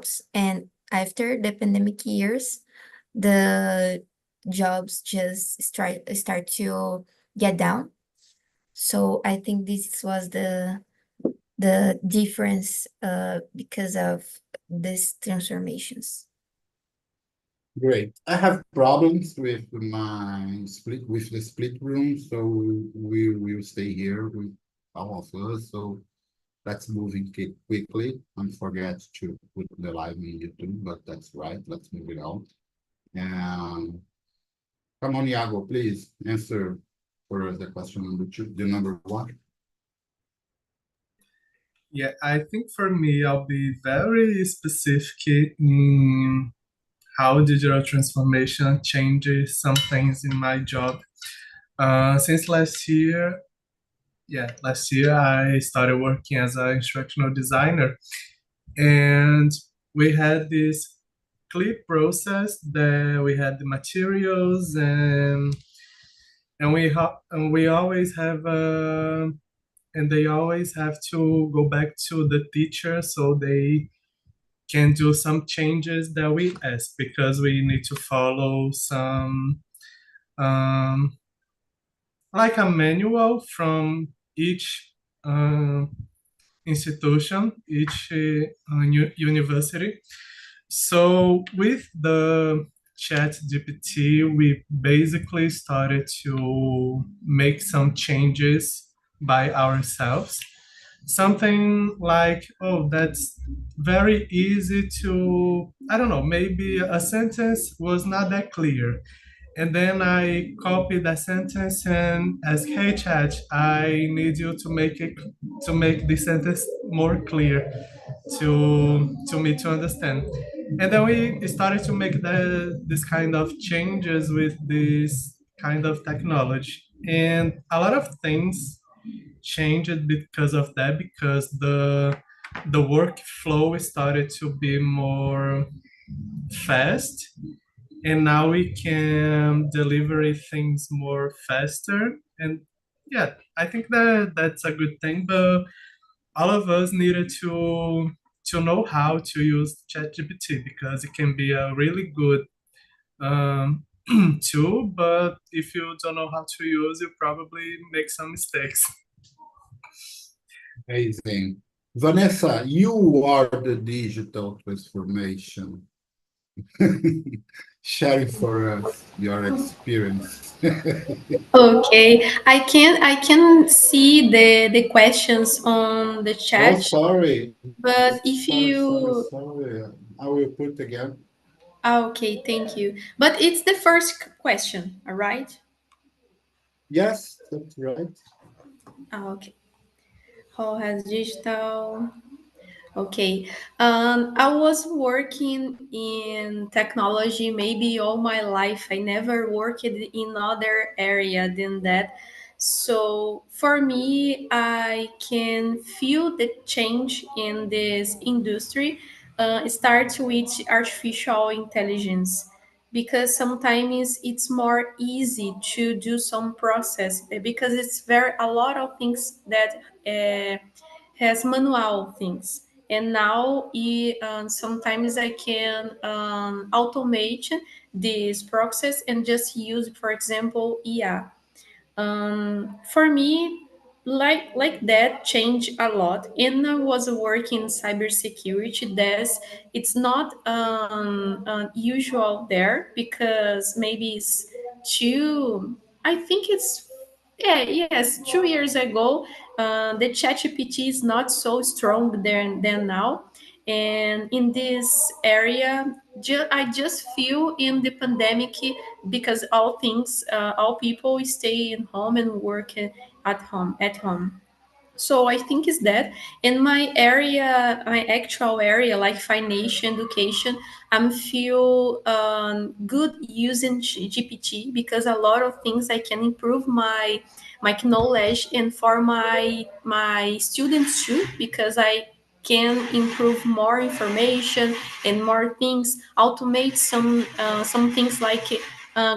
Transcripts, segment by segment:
jobs, and after the pandemic years, the jobs just start to get down. So I think this was the difference because of these transformations. Great. I have problems with the split room, so we will stay here with all of us. So let's move it quickly and forget to put the live in YouTube, but that's right. Let's move it on. And come on, Iago, please answer for the question number two, the number one. Yeah, I think for me, I'll be very specific in how digital transformation changes some things in my job. Since last year, I started working as an instructional designer, and we had this clear process that we had the materials and we always have and they always have to go back to the teacher so they can do some changes that we ask because we need to follow some um, like a manual from each institution, each university. So with the chat GPT, we basically started to make some changes by ourselves. Something like, oh, that's very easy to, I don't know, maybe a sentence was not that clear. And then I copy that sentence and ask, hey chat, I need you to make this sentence more clear to me to understand. And then we started to make this kind of changes with this kind of technology. And a lot of things changed because of that, because the workflow started to be more fast, and now we can deliver things more faster. And yeah, I think that that's a good thing, but all of us needed to know how to use ChatGPT because it can be a really good um, tool, but if you don't know how to use, you probably make some mistakes. Amazing. Vanessa, you are the digital transformation. Sharing for us your experience. Okay, I can see the questions on the Oh, chat, sorry. but if you Sorry. I will put again. okay, thank you. But it's the first question, all right? Yes, that's right. Okay. How has digital? Okay. I was working in technology maybe all my life. I never worked in other area than that. So for me, I can feel the change in this industry. Starts with artificial intelligence because sometimes it's more easy to do some process because it's very a lot of things that has manual things, and now sometimes I can automate this process and just use, for example, IA. For me, like that changed a lot. And I was working in cybersecurity. That's it's not usual there because maybe it's too. I think it's yeah, yes. 2 years ago, the ChatGPT is not so strong there than now, and in this area, I just feel in the pandemic because all things, all people stay in home and work at home. So I think is that in my area, my actual area, like financial education, I'm feel good using GPT because a lot of things I can improve my knowledge, and for my students too, because I can improve more information and more things, automate some things like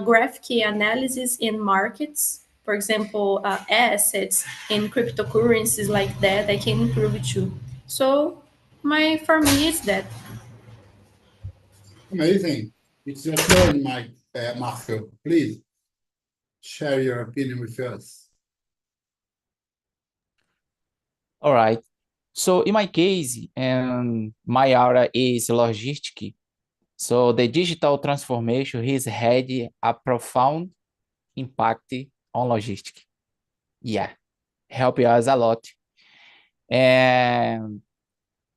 graphic analysis in markets, for example, assets and cryptocurrencies like that. I can improve it too. So my for me it's that. Amazing. It's your turn, Mike, Marco. Please share your opinion with us. All right. So in my case, my area is logistic. So the digital transformation has had a profound impact on logistics. Yeah, help us a lot. And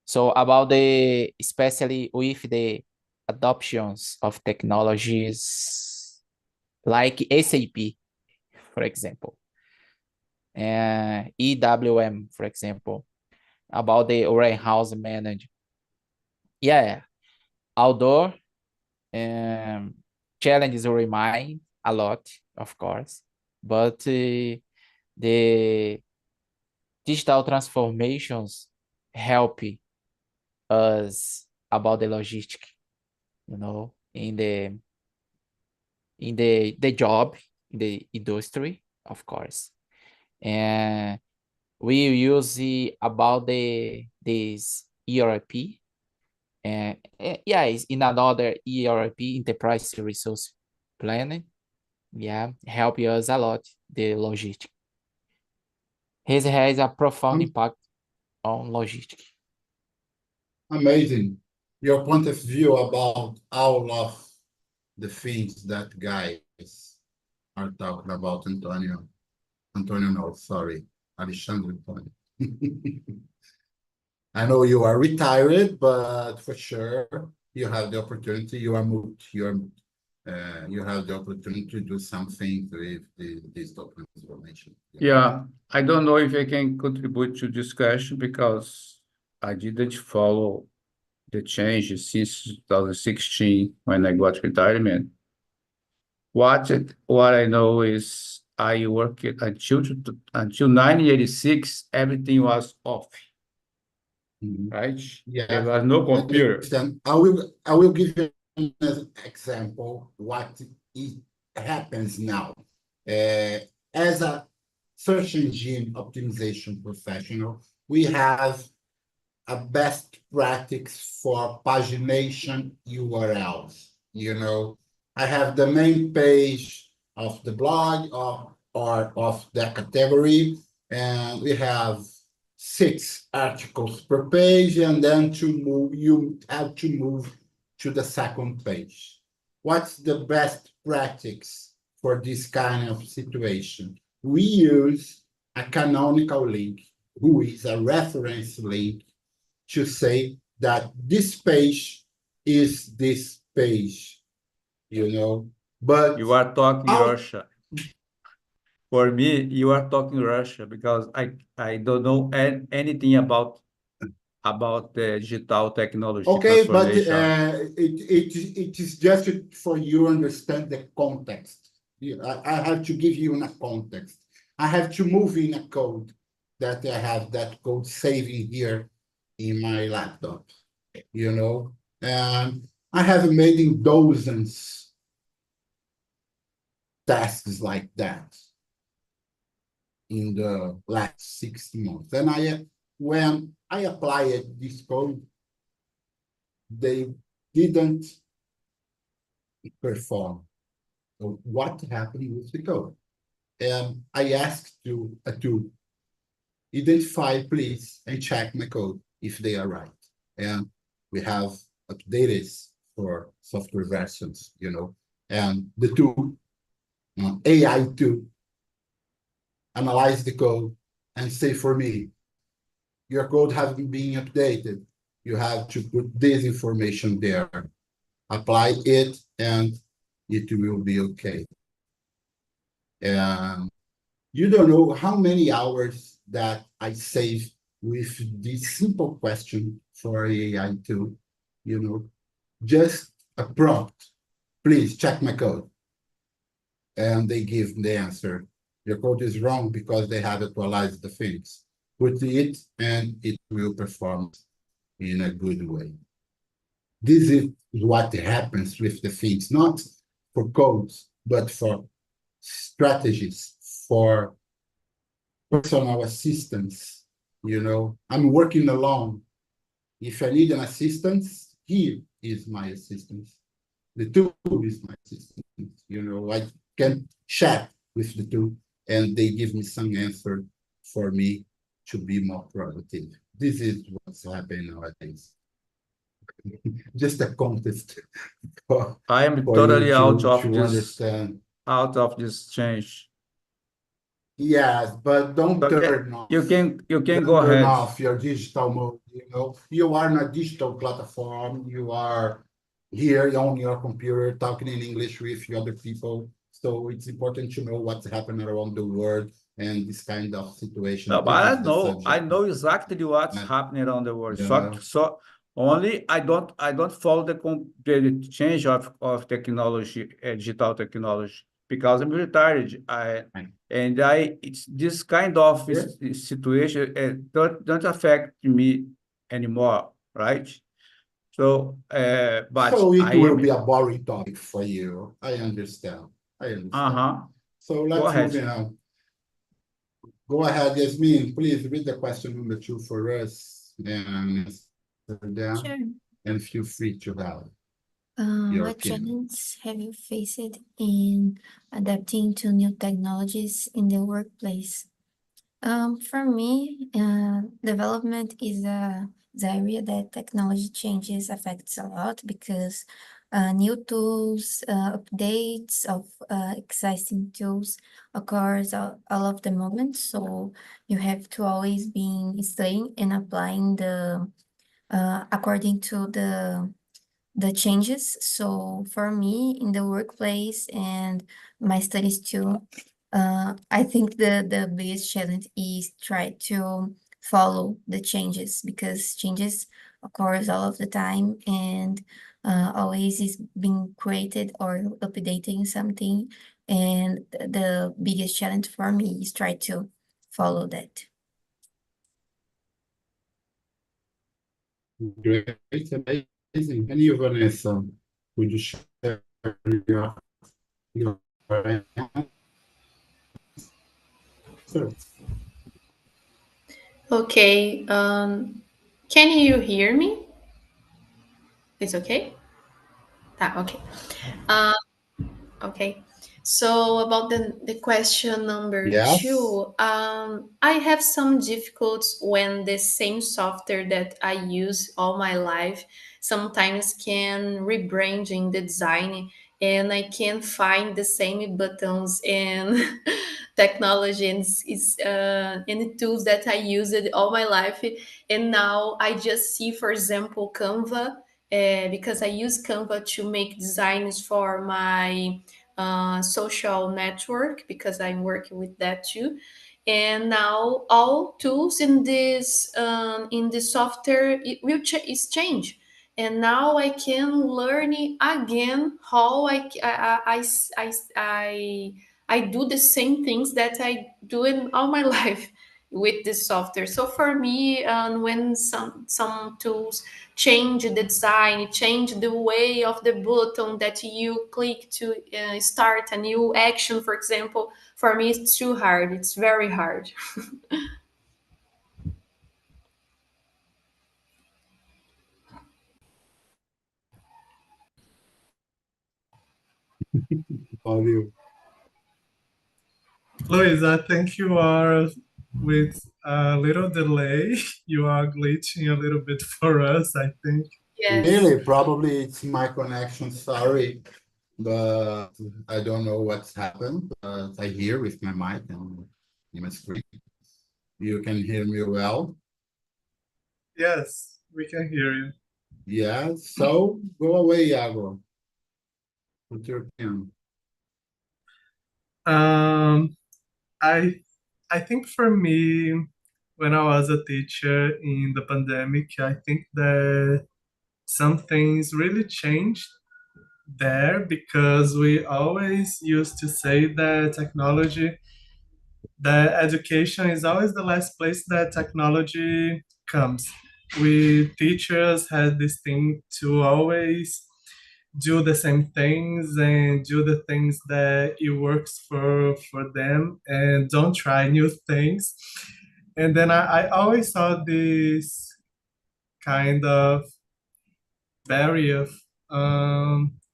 so about especially with the adoptions of technologies like SAP, for example, and EWM, for example, about the warehouse manager. Yeah, outdoor challenges remain a lot, of course, but the digital transformations help us about the logistic, in the job, in the industry, of course. And we use about this ERP, and yeah, it's in another ERP, enterprise resource planning. Yeah, help us a lot, the logistic. It has a profound impact on logistic. Amazing. Your point of view about all of the things that guys are talking about, Antonio. Antonio, no, sorry, Alexandre Antonio. I know you are retired, but for sure you have the opportunity. You are moved. You have the opportunity to do something with this document information. Yeah, I don't know if I can contribute to discussion because I didn't follow the changes since 2016 when I got retirement. What I know is I worked until 1986, everything was off, right? Yeah. There was no computer. I will give you an example what it happens now. As a search engine optimization professional, we have a best practice for pagination URLs. I have the main page of the blog or of the category, and we have 6 articles per page, and then you have to move to the second page. What's the best practice for this kind of situation? We use a canonical link, who is a reference link, to say that this page is this page, but you are talking Russia. For me, you are talking Russia because I don't know anything about the digital technology transformation. But it is just for you to understand the context. I have to give you a context. I have to move in a code that I have that code saving here in my laptop, and I have made in dozens tasks like that in the last 6 months. And when I applied this code, they didn't perform. So what happened with the code? And I asked to identify, please, and check my code if they are right. And we have updated for software versions, and the tool, AI tool, analyze the code and say for me, your code hasn't been updated. You have to put this information there, apply it, and it will be okay. And you don't know how many hours that I save with this simple question for AI tool, just a prompt. Please check my code. And they give the answer. Your code is wrong because they have actualized the things. Put it and it will perform in a good way. This is what happens with the things, not for codes, but for strategies, for personal assistance. I'm working alone. If I need an assistance, here is my assistance. The tool is my assistant. I can chat with the tool and they give me some answer for me to be more productive. This is what's happening nowadays. Just a contest for, I am for totally you to understand. out of this change. Yes, but don't But turn off. you can Don't go turn ahead. off your digital mode. You are in a digital platform. You are here on your computer talking in English with other people. So it's important to know what's happening around the world and this kind of situation. No, but This I is the know. I subject. know exactly what's Yeah. happening around the world. Yeah. So only I don't follow the change of technology, digital technology, because I'm retired. It's this kind of Yeah. situation don't affect me anymore, right? So, but So it I will am. be a boring topic for you. I understand. I understand. So Go let's move ahead. on. Go ahead, Yasmin. Please read the question number 2 for us and answer them, Sure. and feel free to have your What opinion. challenges have you faced in adapting to new technologies in the workplace? For me, development is the area that technology changes affects a lot because new tools, updates of existing tools occurs all of the moment. So you have to always be studying and applying the according to the changes. So for me in the workplace and my studies too, I think the biggest challenge is try to follow the changes because changes occurs all of the time and always is being created or updating something. And the biggest challenge for me is try to follow that. Great, amazing. And you, Vanessa, would you share your answer? Okay. Can you hear me? It's okay? Okay. Uh, okay. So about the question number Yes. 2, I have some difficulties when the same software that I use all my life sometimes can rebranding the design and I can find the same buttons and technology and tools that I used all my life. And now I just see, for example, Canva, because I use Canva to make designs for my social network because I'm working with that too. And now all tools in this software is change. And now I can learn again how I do the same things that I do in all my life with this software. So for me, when some tools change the design, change the way of the button that you click to start a new action, for example, for me it's too hard. It's very hard. Valeu. Luis, I think you are with a little delay. You are glitching a little bit for us, I think. Yes. Really, probably it's my connection, sorry, but I don't know what's happened. But I hear with my mic and in my screen. You can hear me well. Yes, we can hear you. Yeah, so go away, Iago. Put your pen. Um, I I think for me, when I was a teacher in the pandemic, I think that some things really changed there because we always used to say that that education is always the last place that technology comes. We teachers had this thing to always do the same things and do the things that it works for them and don't try new things. And then I always saw this kind of barrier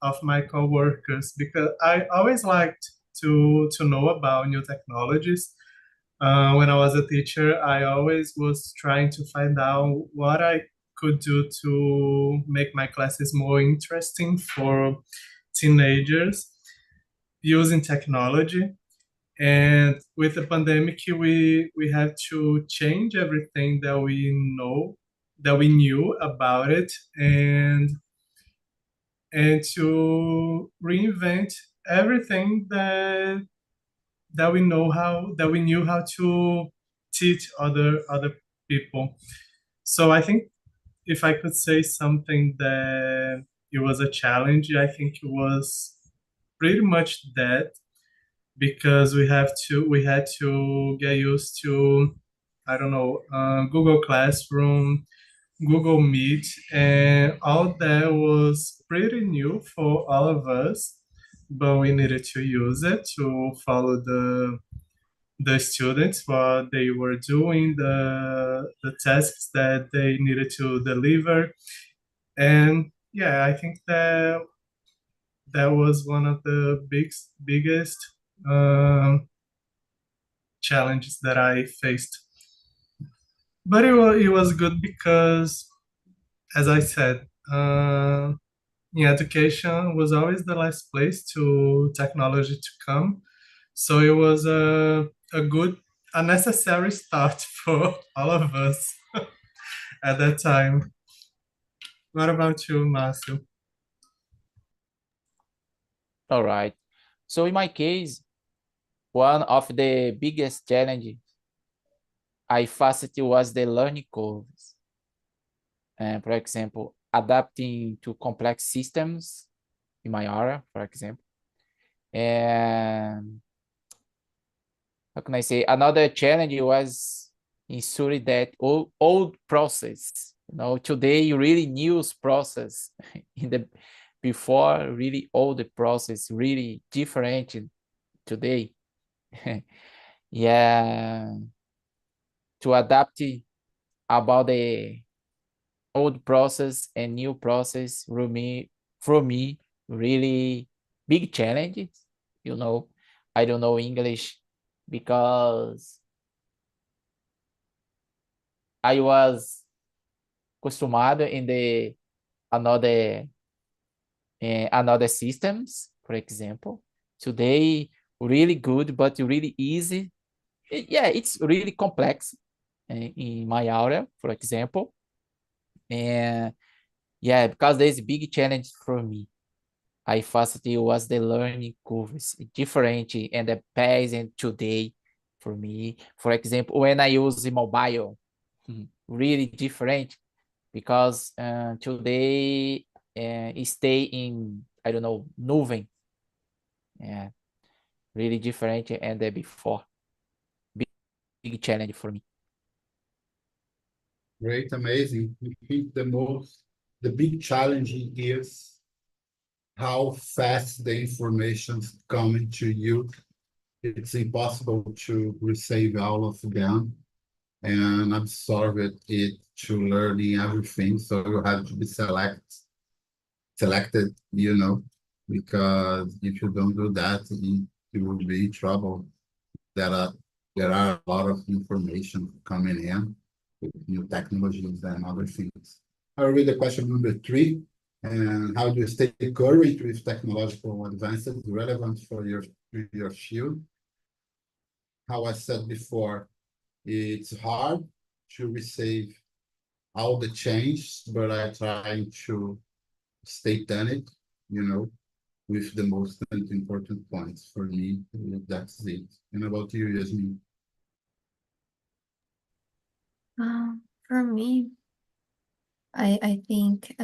of my coworkers, because I always liked to know about new technologies. When I was a teacher, I always was trying to find out what I could do to make my classes more interesting for teenagers using technology. And with the pandemic, we had to change everything that we knew about it, and to reinvent everything that we knew how to teach other people. So I think if I could say something that it was a challenge, I think it was pretty much that, because we had to get used to, I don't know, Google Classroom, Google Meet, and all that was pretty new for all of us, but we needed to use it to follow the students what they were doing, the tasks that they needed to deliver. And yeah, I think that was one of the biggest um, challenges that I faced. But it was good because, as I said, in education was always the last place to technology to come. So it was a necessary start for all of us at that time. What about you, Marcio? All right. So in my case, one of the biggest challenges I faced was the learning curves. For example, adapting to complex systems in my area, for example. And how can I say, another challenge was ensuring that old process, today you really new process in the before really old process, really different today. Yeah, to adapt about the old process and new process for me really big challenges. I don't know English because I was acostumado in the another another systems, for example. Today really good, but really easy. Yeah, it's really complex in my area, for example. And yeah, because there's a big challenge for me. I faced it was the learning curves different and the past and today for me. For example, when I use the mobile, really different because today it stay in, I don't know, nuvem. Yeah, really different and before. Big challenge for me. Great, amazing. I think the big challenge is how fast the information's coming to you. It's impossible to receive all of them and absorb it to learning everything. So you have to be selected, because if you don't do that, you will be in trouble. There are a lot of information coming in with new technologies and other things. I'll read the question number 3. And how do you stay current with technological advances relevant for your field? How I said before, it's hard to receive all the change, but I try to stay done it, with the most important points for me. That's it. And about you, Yasmin? For me, I think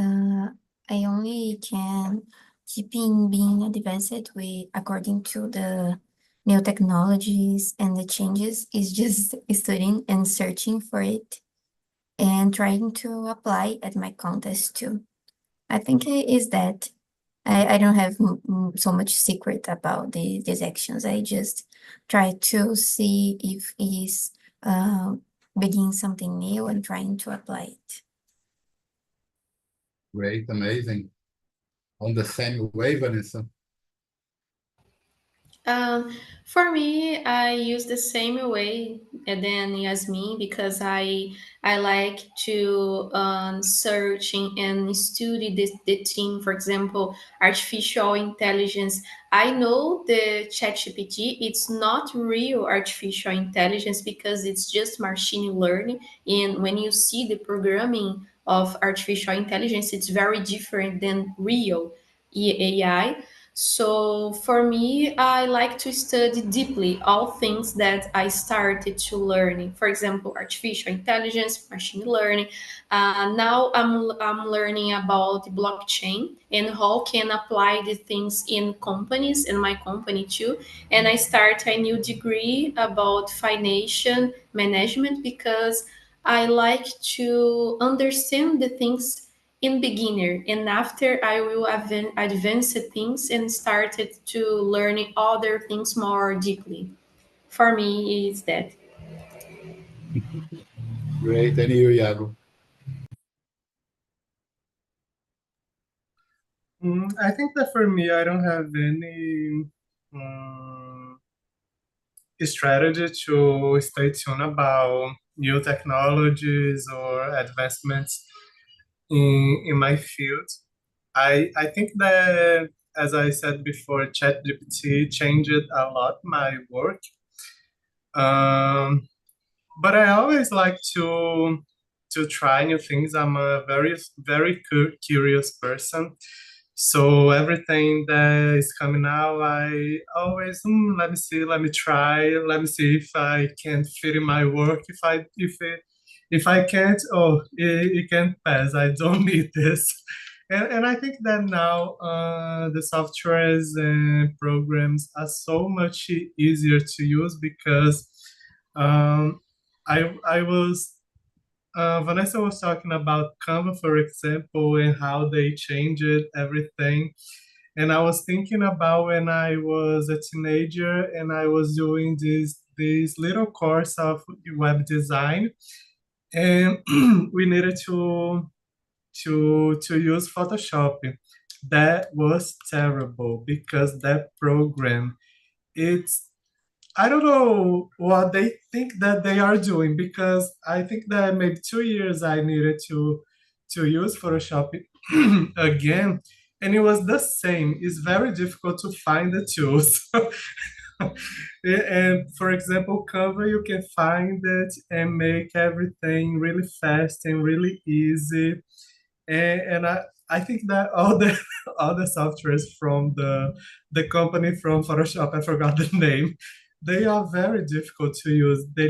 I only can keep in being advanced according to the new technologies and the changes is just studying and searching for it and trying to apply at my contest too. I think it is that I don't have so much secret about these actions. I just try to see if it is beginning something new and trying to apply it. Great, amazing. on the same way, Vanessa? Um, for me, I use the same way than Yasmin because I like to searching and study the team. For example, artificial intelligence. I know the ChatGPT. It's not real artificial intelligence because it's just machine learning. And when you see the programming of artificial intelligence, it's very different than real AI. So for me, I like to study deeply all things that I started to learning. For example, artificial intelligence, machine learning. Now I'm learning about blockchain and how can apply the things in companies and my company too. And I start a new degree about financial management because I like to understand the things in beginner, and after I will advance things and started to learning other things more deeply. For me is that. Great. And you, Iago? I think that for me, I don't have any um, strategy to stay tuned about new technologies or advancements in my field. I think that, as I said before, ChatGPT changed a lot my work. Um, but I always like to try new things. I'm a very curious person. So everything that is coming out, I always let me see, let me try, let me see if I can fit in my work. If I can't, oh, it can pass. I don't need this. And I think that now the softwares and programs are so much easier to use because um, I was Vanessa was talking about Canva, for example, and how they changed everything. And I was thinking about when I was a teenager and I was doing this little course of web design, and we needed to use Photoshop. That was terrible because that program, it's I don't know what they think that they are doing because I think that maybe 2 years I needed to use Photoshop again, and it was the same. It's very difficult to find the tools. And for example, Canva, you can find it and make everything really fast and really easy. And I think that all the all the softwares from the company from Photoshop, I forgot the name, they are very difficult to use. They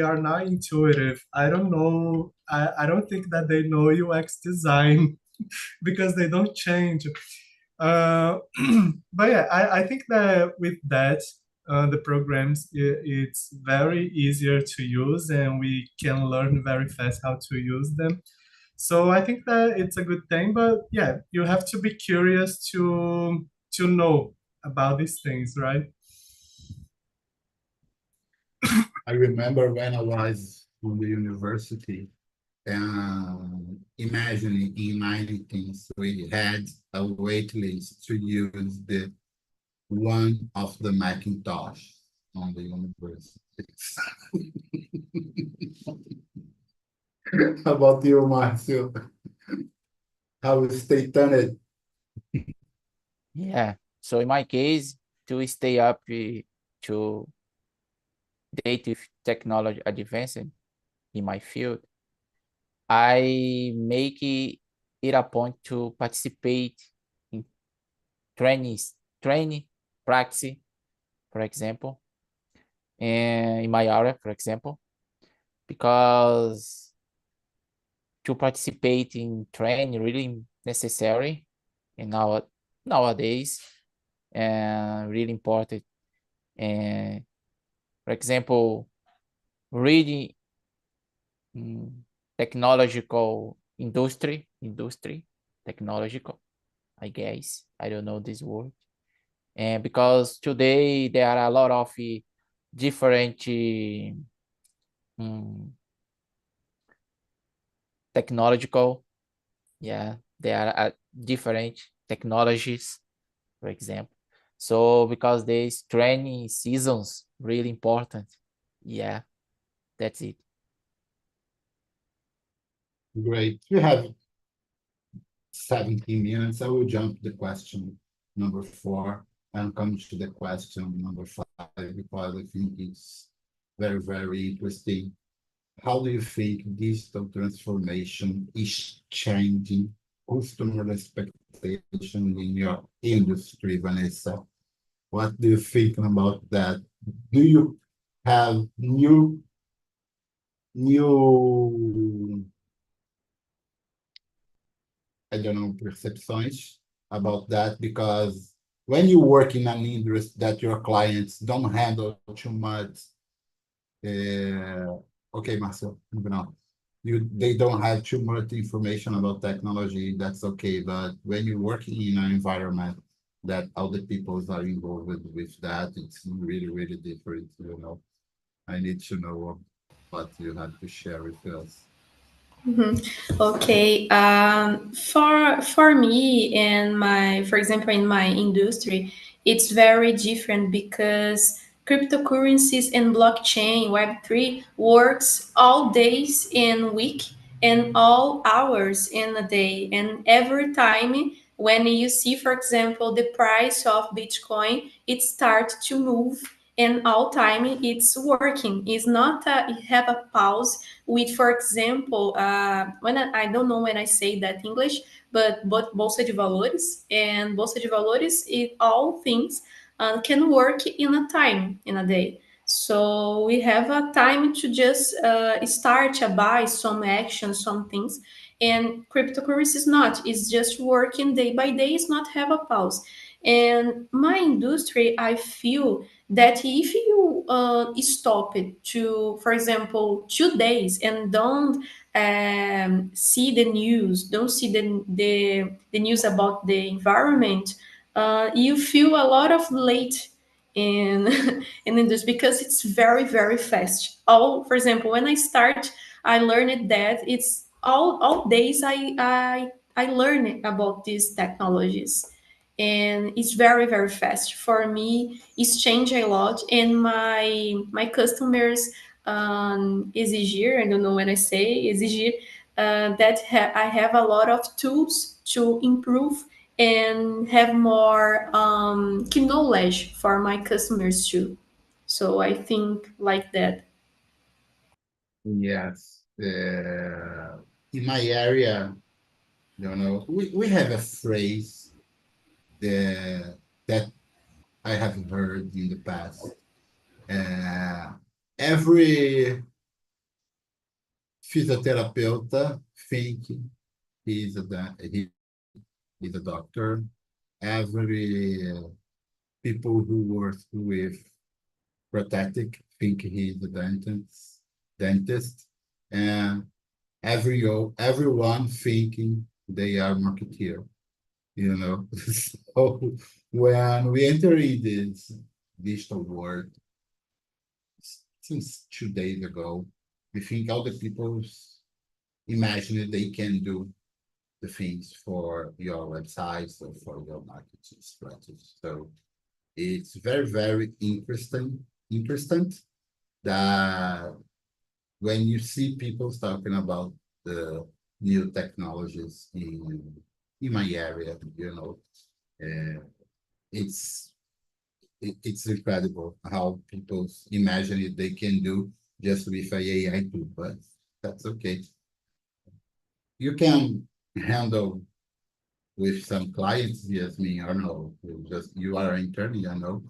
are not intuitive. I don't know. I don't think that they know UX design because they don't change. Uh, but yeah, I think that with that, the programs it's very easier to use, and we can learn very fast how to use them. So I think that it's a good thing, but yeah, you have to be curious to know about these things, right? I remember when I was on the university, imagining in 90s, we had a wait list to use the one of the Macintosh on the university. How about you, Marcio? How is stay tuned? Yeah. So in my case, to stay up to date with technology advancing in my field, I make it a point to participate in training, practice, for example, and in my area, for example, because to participate in training really necessary in nowadays and really important. And for example, reading technological industry, technological, I guess. I don't know this word. And because today there are a lot of different um, technological, yeah, they are different technologies, for example. So because these training seasons really important. Yeah, that's it. Great. We have 17 minutes. I will jump to the question number 4 and come to the question number 5 because I think it's very, very interesting. How do you think digital transformation is changing customer expectation in your industry, Vanessa? What do you think about that? Do you have new I don't know perceptions about that? Because when you work in an industry that your clients don't handle too much, okay, Marcel, moving on. They don't have too much information about technology, that's okay. But when you're working in an environment that other people are involved with that, it's really, really different, you know. I need to know what you have to share with us. Mhm. Okay. For me and my, for example, in my industry, it's very different because cryptocurrencies and blockchain Web3 works all days in week and all hours in a day. And every time when you see, for example, the price of Bitcoin, it starts to move. And all time it's working. It's not have a pause with, for example, when I don't know when I say that English, but Bolsa de Valores and Bolsa de Valores, it all things can work in a time in a day. So we have a time to just start to buy some action, some things. And cryptocurrency is not. It's just working day by day. It's not have a pause. And my industry, I feel that if you stop it to, for example, 2 days and don't see the news, don't see the news about the environment, you feel a lot of late in in this because it's very very fast. All, for example, when I start, I learned that it's all days I learn about these technologies, and it's very very fast for me. It's changed a lot, and my customers exigir, I don't know when I say exigir, that I have a lot of tools to improve and have more knowledge for my customers too. So I think like that. Yes. In my area, you know, we have a phrase that I have heard in the past. Uh, every physiotherapeuta think he's a doctor. Every people who work with prosthetic think he's a dentist, and everyone thinking they are marketeer. You know, so when we enter in this digital world, since 2 days ago, we think all the people imagine they can do the things for your websites or for your marketing strategy. So it's very, very interesting that when you see people talking about the new technologies in my area, you know, uh, it's it's incredible how people imagine it they can do just with a AI tool, but that's okay. You can handle with some clients, yes, me or no. You are an intern, yeah, no,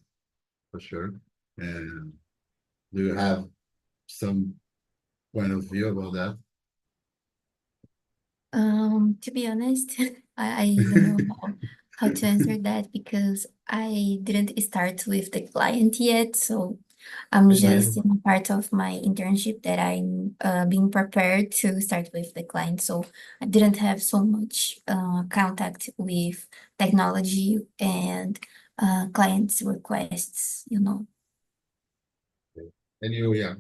for sure. And do you have some point of view about that? To be honest, I don't know how to answer that because I didn't start with the client yet. So I'm just in a part of my internship that I'm being prepared to start with the client. So I didn't have so much contact with technology and clients' requests, you know. And you, yeah.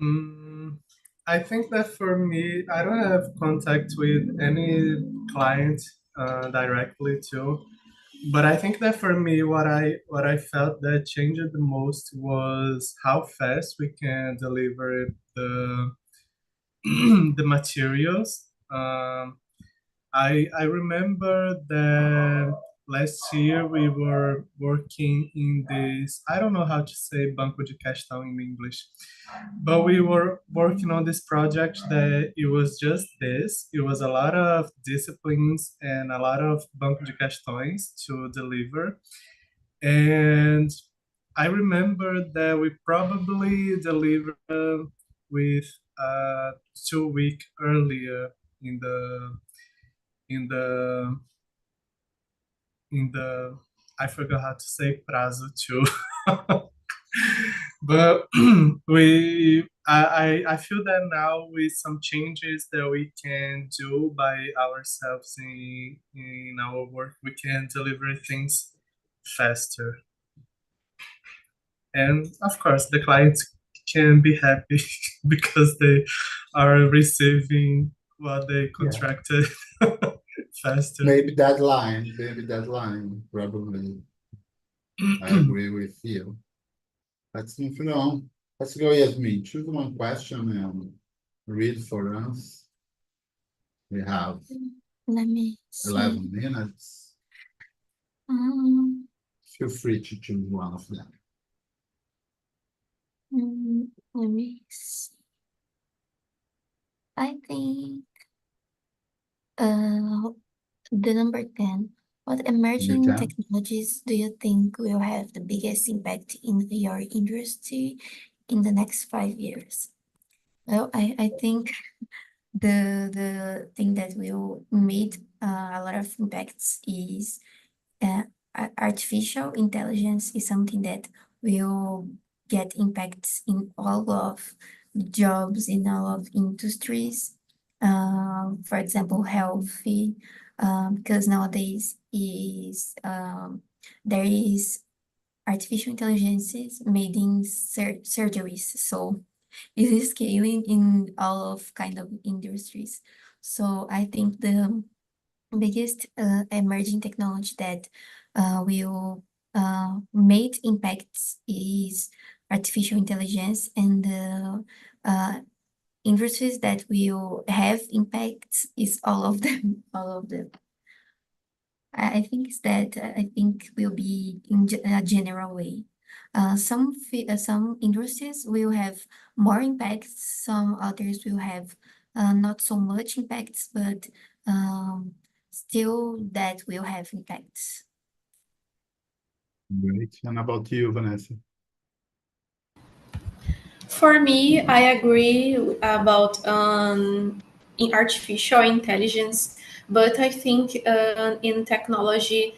Mm, I think that for me, I don't have contact with any client directly too. But I think that for me, what I felt that changed the most was how fast we can deliver the the materials. I remember that last year we were working in this, I don't know how to say banco de questão in English, but we were working on this project that it was just this. It was a lot of disciplines and a lot of banco de questões to deliver. And I remember that we probably delivered with 2 week earlier in the in the in the I forgot how to say prazo too. But I feel that now with some changes that we can do by ourselves in our work, we can deliver things faster. And of course, the clients can be happy because they are receiving what they contracted faster. Maybe deadline, probably. I agree with you. Let's move on. Let's go, Yasmin. Choose one question and read for us. We have Let me see. 11 minutes. Um, Feel free to choose one of them. Let me see. I think the number 10. What emerging 10? technologies do you think will have the biggest impact in your industry in the next 5 years? Well, I think the thing that will made a lot of impacts is artificial intelligence is something that will get impacts in all of jobs, in all of industries. For example, healthy, because nowadays there is artificial intelligence made in surgeries, so it is scaling in all of kind of industries. So I think the biggest emerging technology that will make impacts is artificial intelligence, and the industries that will have impacts is all of them, all of them. I think it's that I think will be in a general way. Some industries will have more impacts, some others will have not so much impacts, but still that will have impacts. Great. And about you, Vanessa? For me, I agree about in artificial intelligence, but I think in technology,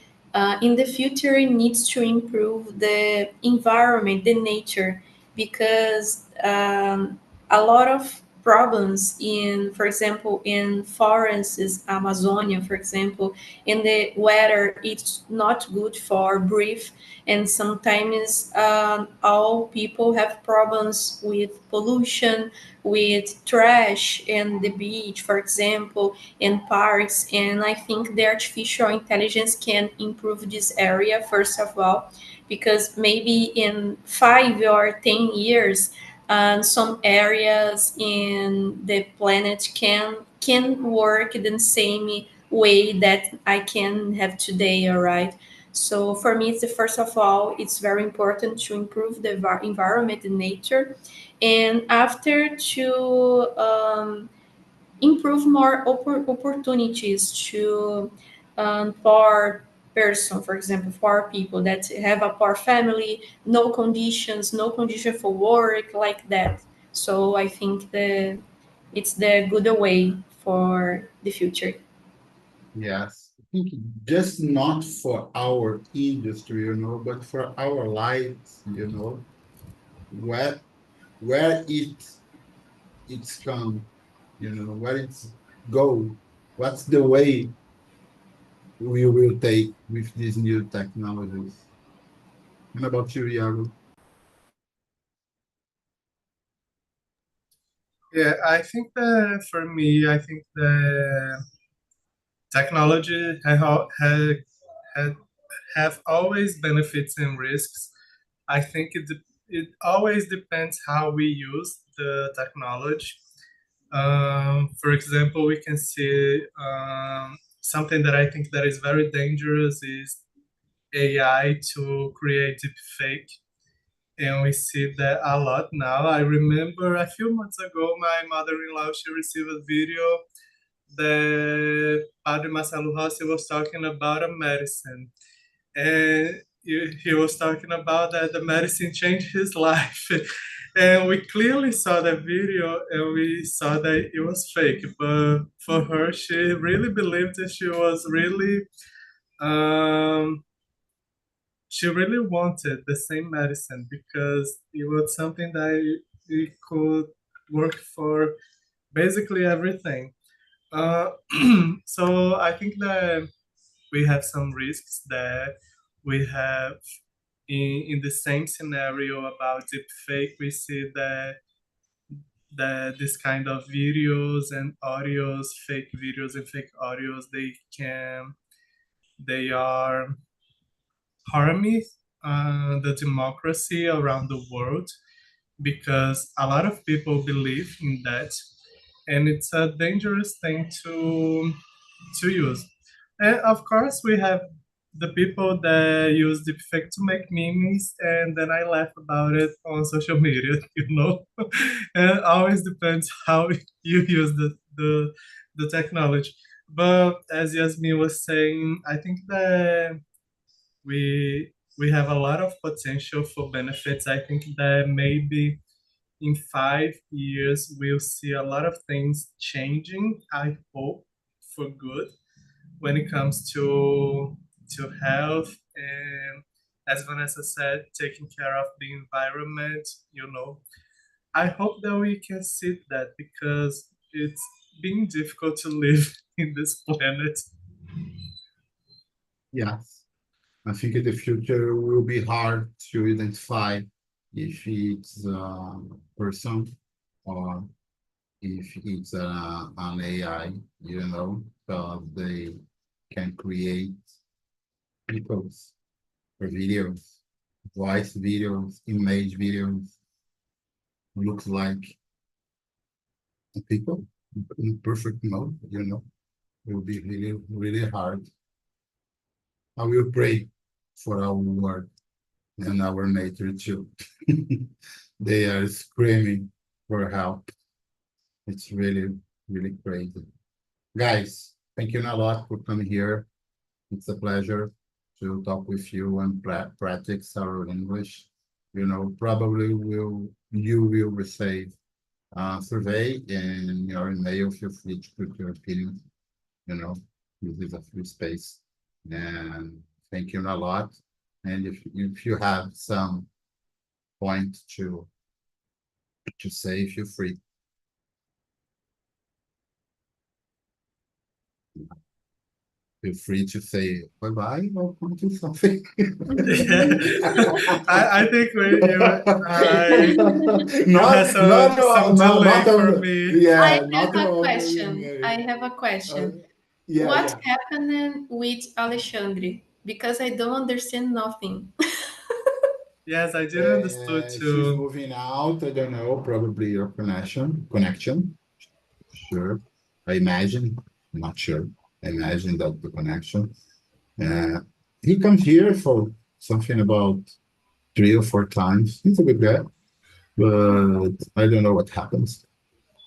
in the future, it needs to improve the environment, the nature, because a lot of problems in, for example, in forests, Amazonia, for example, in the weather, it's not good for breathe, and sometimes all people have problems with pollution, with trash in the beach, for example, in parks. And I think the artificial intelligence can improve this area, first of all, because maybe in 5 or 10 years, some areas in the planet can work the same way that I can have today, all right? So for me, it's the first of all, it's very important to improve the environment and nature, and after to improve more opportunities to poor person, for example, poor people that have a poor family, no condition for work like that. So I think it's the good way for the future. Yes. I think just not for our industry, but for our lives, where where it's come, where it's go, what's the way we will take with these new technologies. And about you, Iago? Yeah, I think that for me, I think that technology had, have always benefits and risks. I think it always depends how we use the technology. For example, we can see something that I think that is very dangerous is AI to create deep fake, and we see that a lot now. I remember a few months ago, my mother-in-law, she received a video that Padre Marcelo Rossi was talking about a medicine, and he was talking about that the medicine changed his life. And we clearly saw that video and we saw that it was fake. But for her, she really believed that um, she really wanted the same medicine because it was something that it could work for basically everything. Uh, so I think that we have some risks that we have in the same scenario about deepfake. We see that this kind of videos and audios, fake videos and fake audios, they are harming the democracy around the world because a lot of people believe in that, and it's a dangerous thing to use. And of course, we have the people that use deepfake to make memes, and then I laugh about it on social media, you know. And it always depends how you use the technology. But as Yasmin was saying, I think that we have a lot of potential for benefits. I think that maybe in 5 years we'll see a lot of things changing. I hope for good when it comes to health and, as Vanessa said, taking care of the environment. You know, I hope that we can see that because it's being difficult to live in this planet. Yes, I think in the future will be hard to identify if it's a person or if it's an AI, because they can create people's or videos, voice videos, image videos, looks like people in perfect mode. It will be really, really hard. I will pray for our world and our nature too. They are screaming for help. It's really, really crazy. Guys, thank you a lot for coming here. It's a pleasure to talk with you and practice our English. Probably you will receive a survey in your email. Feel free to put your opinion. You know, this is a free space. And thank you a lot. And if you have some point to say, feel free. Feel free to say bye bye or want to something. I think you had some No, delay not for on, me. I yeah, have not a on. question. I have a question. Yeah, What's yeah. happening with Alexandre? Because I don't understand nothing. Yes, I didn't understood She's too. moving out. I don't know. Probably your connection. Sure. I imagine. I'm not sure. I imagine that the connection. Uh, he comes here for something about 3 or 4 times. He's a good guy, but I don't know what happens.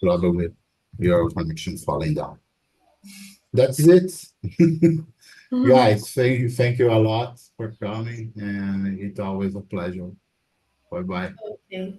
Probably your connection falling down. That's it. Guys, thank you a lot for coming, and it's always a pleasure. Bye bye. Okay.